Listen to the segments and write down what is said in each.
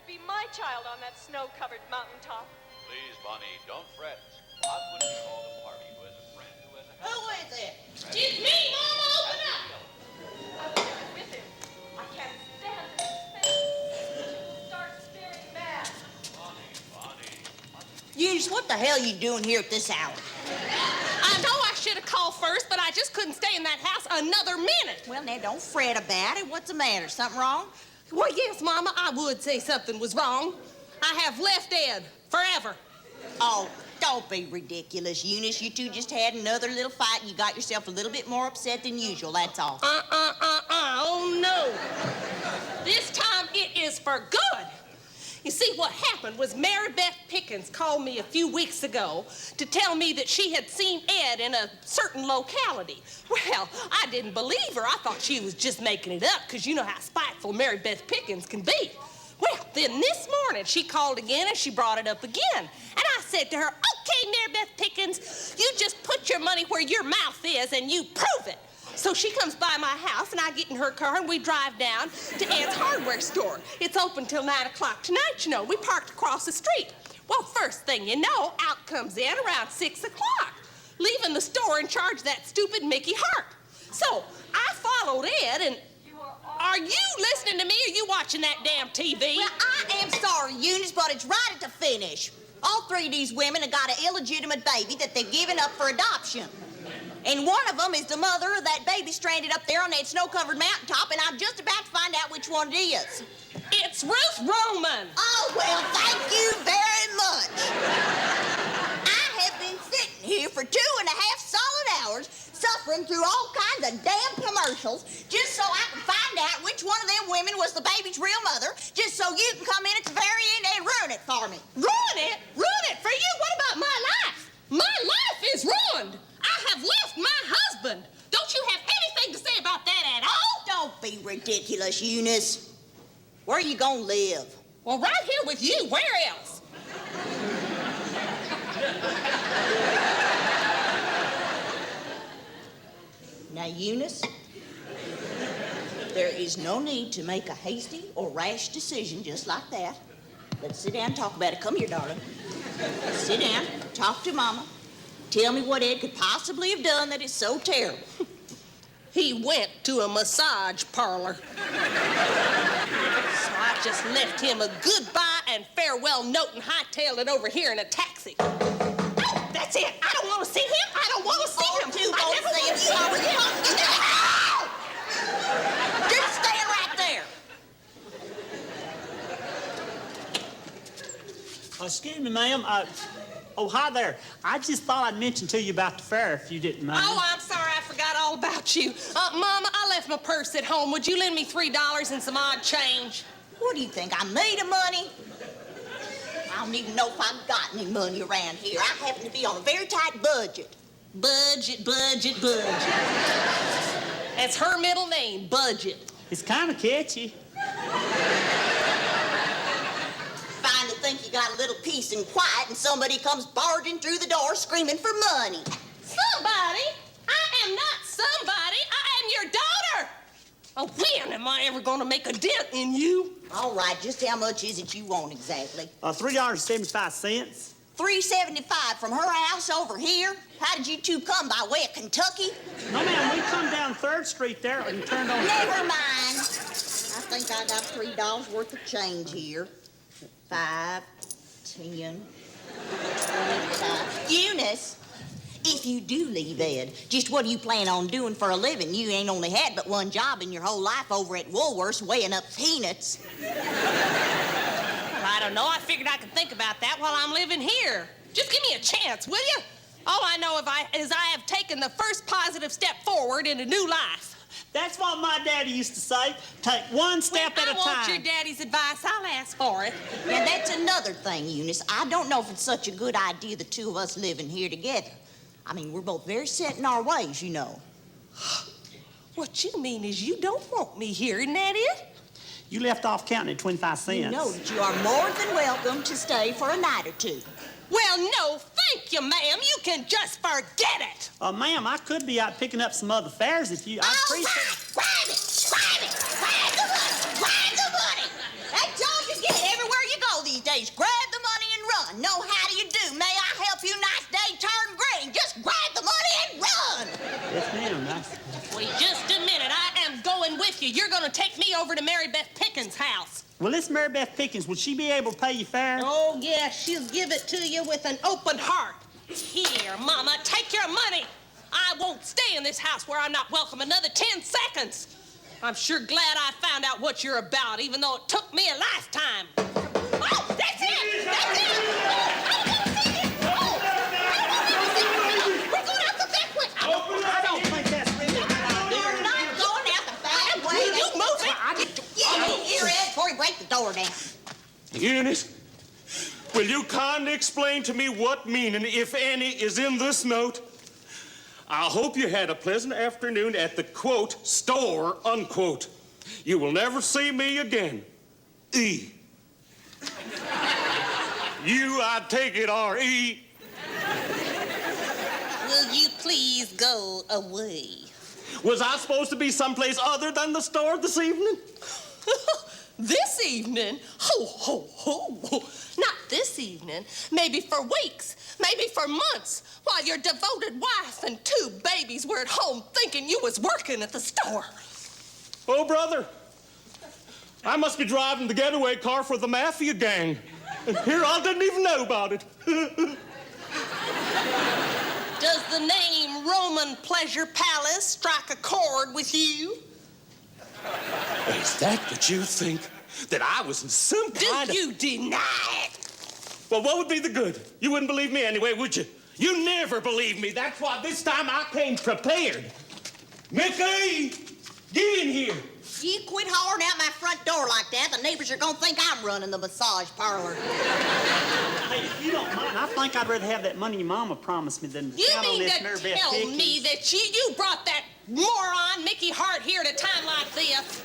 be my child on that snow-covered mountaintop. Please, Bonnie, don't fret. I wouldn't call the party who has a friend who has a... Who is it? It's me, Mama. Open up. I was there with him. I can't stand the suspense. Start staring mad. Bonnie. Eunice, what the hell are you doing here at this hour? I know I should have called first, but I just couldn't stay in that house another minute. Well, now, don't fret about it. What's the matter? Something wrong? Well, yes, Mama, I would say something was wrong. I have left Ed forever. Oh, don't be ridiculous, Eunice. You two just had another little fight and you got yourself a little bit more upset than usual, that's all. Oh, no. This time it is for good. You see, what happened was Mary Beth Pickens called me a few weeks ago to tell me that she had seen Ed in a certain locality. Well, I didn't believe her. I thought she was just making it up because you know how spiteful Mary Beth Pickens can be. Well, then this morning she called again and she brought it up again. And I said to her, okay, Mary Beth Pickens, you just put your money where your mouth is and you prove it. So she comes by my house, and I get in her car, and we drive down to Ed's hardware store. It's open till 9 o'clock tonight, you know. We parked across the street. Well, first thing you know, out comes Ed around 6 o'clock, leaving the store in charge of that stupid Mickey Hart. So I followed Ed, and are you listening to me, or are you watching that damn TV? Well, I am sorry, Eunice, but it's right at the finish. All three of these women have got an illegitimate baby that they've given up for adoption. And one of them is the mother of that baby stranded up there on that snow-covered mountaintop, and I'm just about to find out which one it is. It's Ruth Roman. Oh, well, thank you very much. I have been sitting here for 2.5 solid hours, suffering through all kinds of damn commercials, just so I can find out which one of them women was the baby's real mother, just so you can come in at the very end and ruin it for me. Ruin it? Ruin it for you? What about my life? My life is ruined. I have left my husband. Don't you have anything to say about that at all? Don't be ridiculous, Eunice. Where are you gonna live? Well, right here with you. Where else? Now, Eunice, there is no need to make a hasty or rash decision just like that. Let's sit down and talk about it. Come here, darling. Sit down, talk to Mama. Tell me what Ed could possibly have done that is so terrible. He went to a massage parlor. So I just left him a goodbye and farewell note and hightailed it over here in a taxi. Oh, that's it. I don't want to see him. I don't want to see him. I never want to see him. Just stand right there. Excuse me, ma'am. Oh, hi there. I just thought I'd mention to you about the fair, if you didn't mind. Oh, I'm sorry. I forgot all about you. Mama, I left my purse at home. Would you lend me $3 and some odd change? What do you think, I'm made of money? I don't even know if I've got any money around here. I happen to be on a very tight budget. Budget. That's her middle name, Budget. It's kind of catchy. Fine to think you got a little peace and quiet and somebody comes barging through the door screaming for money. Somebody? I am not somebody. I am your daughter. Oh, when am I ever going to make a dent in you? All right, just how much is it you want exactly? $3.75. $3.75 from her house over here? How did you two come, by way of Kentucky? No, ma'am, we come down 3rd Street there and turned on... Never mind. I think I got $3 worth of change here. 5, 10, 25. Eunice, if you do leave Ed, just what do you plan on doing for a living? You ain't only had but one job in your whole life over at Woolworth's weighing up peanuts. Well, I don't know. I figured I could think about that while I'm living here. Just give me a chance, will you? All I know is I have taken the first positive step forward in a new life. That's what my daddy used to say. Take one step at a time. I want your daddy's advice. I'll ask for it. Now, that's another thing, Eunice. I don't know if it's such a good idea, the two of us living here together. I mean, we're both very set in our ways, you know. What you mean is you don't want me here, isn't that it? You left off counting at 25 cents. You know that you are more than welcome to stay for a night or two. Well, no, thank you, ma'am. You can just forget it. Ma'am, I could be out picking up some other fares if you... Grab the money! That's all you get everywhere with you. You're gonna take me over to Mary Beth Pickens' house. Well, this Mary Beth Pickens, would she be able to pay you fare? Oh, yeah, she'll give it to you with an open heart. Here, Mama, take your money. I won't stay in this house where I'm not welcome another 10 seconds. I'm sure glad I found out what you're about, even though it took me a lifetime. Oh, that's it! That's it! We're going out the back way. I don't think that's really a good idea. We're not going out the back way. Will you move it? Yeah, here, Ed, before you break the door down. Eunice, will you kindly explain to me what meaning, if any, is in this note? I hope you had a pleasant afternoon at the, quote, store, unquote. You will never see me again. E. You, I take it, are E. Will you please go away? Was I supposed to be someplace other than the store this evening? This evening? Ho, ho, ho. Not this evening. Maybe for weeks. Maybe for months. While your devoted wife and 2 babies were at home thinking you was working at the store. Oh, brother. I must be driving the getaway car for the mafia gang. And here I didn't even know about it. Does the name Roman Pleasure Palace strike a chord with you? Is that you think? That I was in some kind Do you deny it? Well, what would be the good? You wouldn't believe me anyway, would you? You never believe me. That's why this time I came prepared. Mickey, get in here. You quit hollering out my front door like that. The neighbors are gonna think I'm running the massage parlor. Hey, if you don't mind, I think I'd rather have that money your mama promised me than to You count on mean this to Mary Beth tell Pickens. me that you brought that moron Mickey Hart here at a time like this?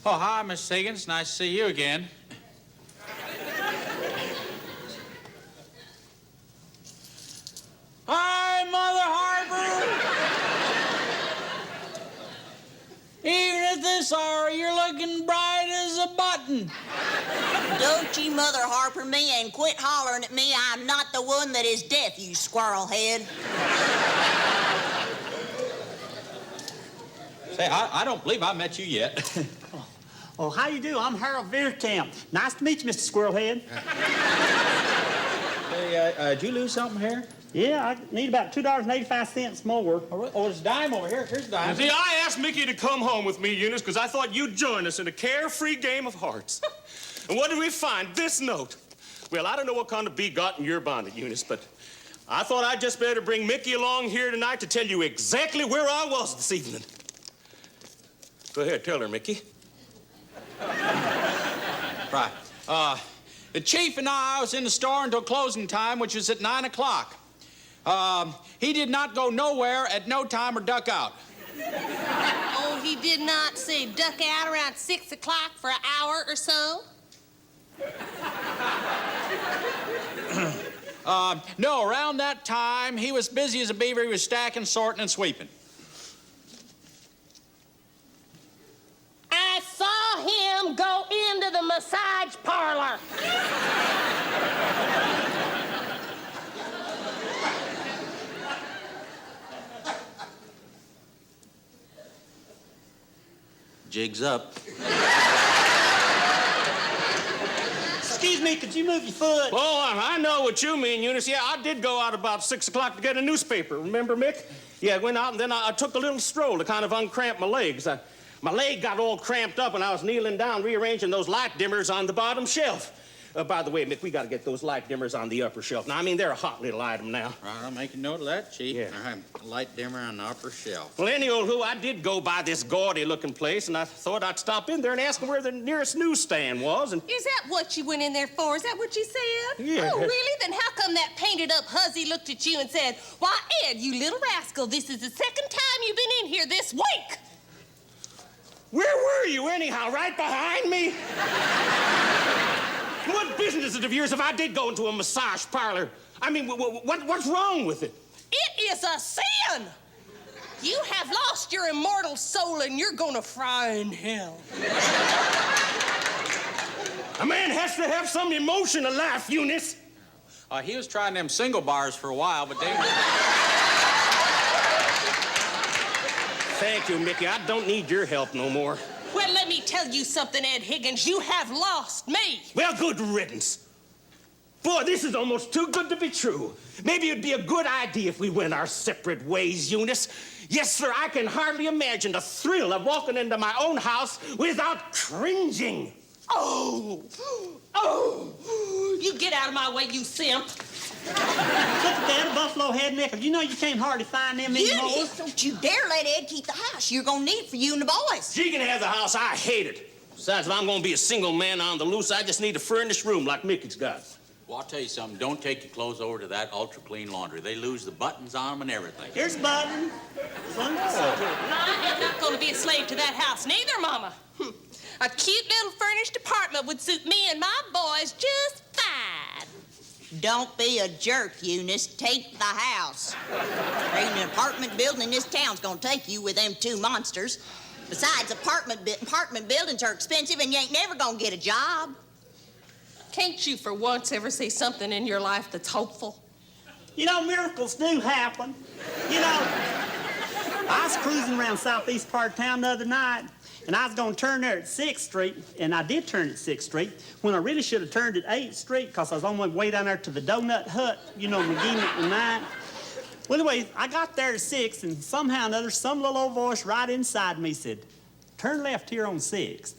Oh, hi, Miss Higgins. Nice to see you again. Hi, Mother Harper. Even at this hour, you're looking bright as a button. Don't you Mother Harper me and quit hollering at me. I'm not the one that is deaf, you squirrel head. Say, I don't believe I met you yet. Oh, how you do? I'm Harold Veerkamp. Nice to meet you, Mr. Squirrelhead. Hey, did you lose something here? Yeah, I need about $2.85 more. Oh, there's a dime over here. Here's a dime. See, I asked Mickey to come home with me, Eunice, because I thought you'd join us in a carefree game of hearts. And what did we find? This note. Well, I don't know what kind of bee got in your bonnet, Eunice, but I thought I'd just better bring Mickey along here tonight to tell you exactly where I was this evening. Go ahead, tell her, Mickey. Right. The chief and I was in the store until closing time, which was at 9 o'clock. He did not go nowhere at no time or duck out. Oh, he did not say duck out around 6 o'clock for an hour or so? No, around that time, he was busy as a beaver. He was stacking, sorting, and sweeping. I saw him go into the massage parlor. Jig's up. Excuse me, could you move your foot? Oh, I know what you mean, Eunice. Yeah, I did go out about 6 o'clock to get a newspaper. Remember, Mick? Yeah, I went out and then I took a little stroll to kind of uncramp my legs. My leg got all cramped up and I was kneeling down rearranging those light dimmers on the bottom shelf. By the way, Mick, we got to get those light dimmers on the upper shelf. Now, I mean, they're a hot little item now. Right, I'll make a note of that, Chief. Yeah. All right, light dimmer on the upper shelf. Well, any old who, I did go by this gaudy-looking place, and I thought I'd stop in there and ask them where the nearest newsstand was, and... Is that what you went in there for? Is that what you said? Yeah. Oh, really? Then how come that painted-up hussy looked at you and said, "Why, Ed, you little rascal, this is the second time you've been in here this week." Where were you, anyhow? Right behind me? What business is it of yours if I did go into a massage parlor? I mean, what's wrong with it? It is a sin. You have lost your immortal soul and you're gonna fry in hell. A man has to have some emotion in life, Eunice. He was trying them single bars for a while, but they were... Thank you, Mickey. I don't need your help no more. Well, let me tell you something, Ed Higgins. You have lost me. Well, good riddance. Boy, this is almost too good to be true. Maybe it'd be a good idea if we went our separate ways, Eunice. Yes, sir, I can hardly imagine the thrill of walking into my own house without cringing. Oh! You get out of my way, you simp. Look at that buffalo head nickel. You know you can't hardly find them anymore. Eunice, don't you dare let Ed keep the house. You're gonna need it for you and the boys. She can have the house. I hate it. Besides, if I'm gonna be a single man on the loose, I just need a furnished room like Mickey's got. Well, I'll tell you something. Don't take your clothes over to that ultra-clean laundry. They lose the buttons on them and everything. Here's a button. I am not going to be a slave to that house, neither, Mama. A cute little furnished apartment would suit me and my boys just fine. Don't be a jerk, Eunice. Take the house. There ain't an apartment building in this town's gonna take you with them two monsters. Besides, apartment buildings are expensive and you ain't never gonna get a job. Can't you for once ever see something in your life that's hopeful? You know, miracles do happen. You know, I was cruising around southeast part of town the other night, and I was going to turn there at 6th Street, and I did turn at 6th Street, when I really should have turned at 8th Street, because I was on my way down there to the Donut Hut, you know, McGee and 9. Well, anyway, I got there at 6, and somehow or another, some little old voice right inside me said, turn left here on 6th.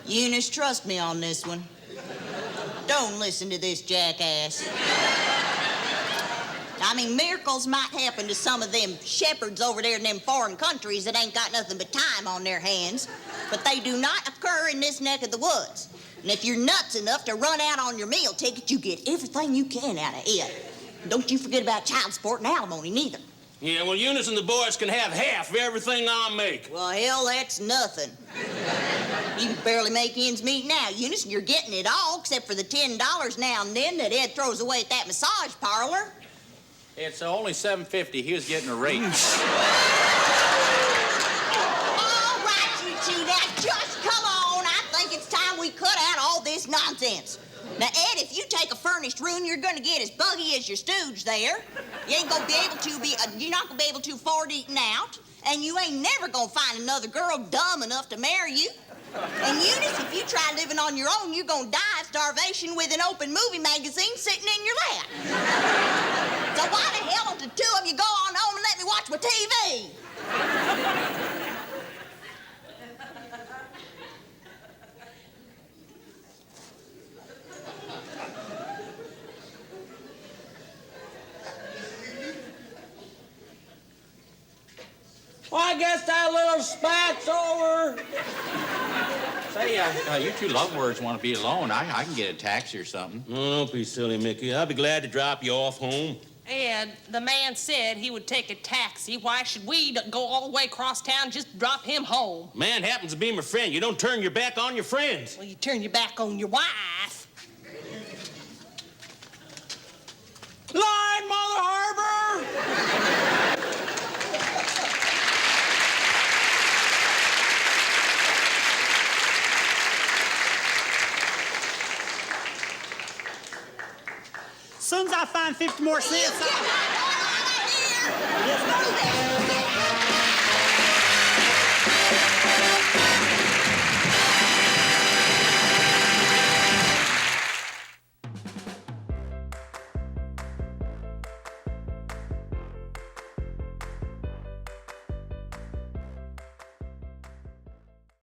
Eunice, trust me on this one. Don't listen to this jackass. I mean, miracles might happen to some of them shepherds over there in them foreign countries that ain't got nothing but time on their hands, but they do not occur in this neck of the woods. And if you're nuts enough to run out on your meal ticket, you get everything you can out of it. Don't you forget about child support and alimony, neither. Yeah, well, Eunice and the boys can have half of everything I make. Well, hell, that's nothing. You can barely make ends meet now, Eunice, and you're getting it all except for the $10 now and then that Ed throws away at that massage parlor. It's only $7.50. He was getting a raise. All right, you two, now just come on. I think it's time we cut out all this nonsense. Now, Ed, if you take a furnished room, you're gonna get as buggy as your stooge there. You ain't gonna be able to you're not gonna be able to afford eating out, and you ain't never gonna find another girl dumb enough to marry you. And Eunice, if you try living on your own, you're gonna die of starvation with an open movie magazine sitting in your lap. So why the hell don't the two of you go on home and let me watch my TV? Well, I guess that little spat's over. Say, you two lovebirds want to be alone. I can get a taxi or something. Oh, don't be silly, Mickey. I'll be glad to drop you off home. And the man said he would take a taxi. Why should we go all the way across town and just drop him home? Man happens to be my friend. You don't turn your back on your friends. Well, you turn your back on your wife. Line, Mother Harbor! As soon as I find 50 more cents, Yes,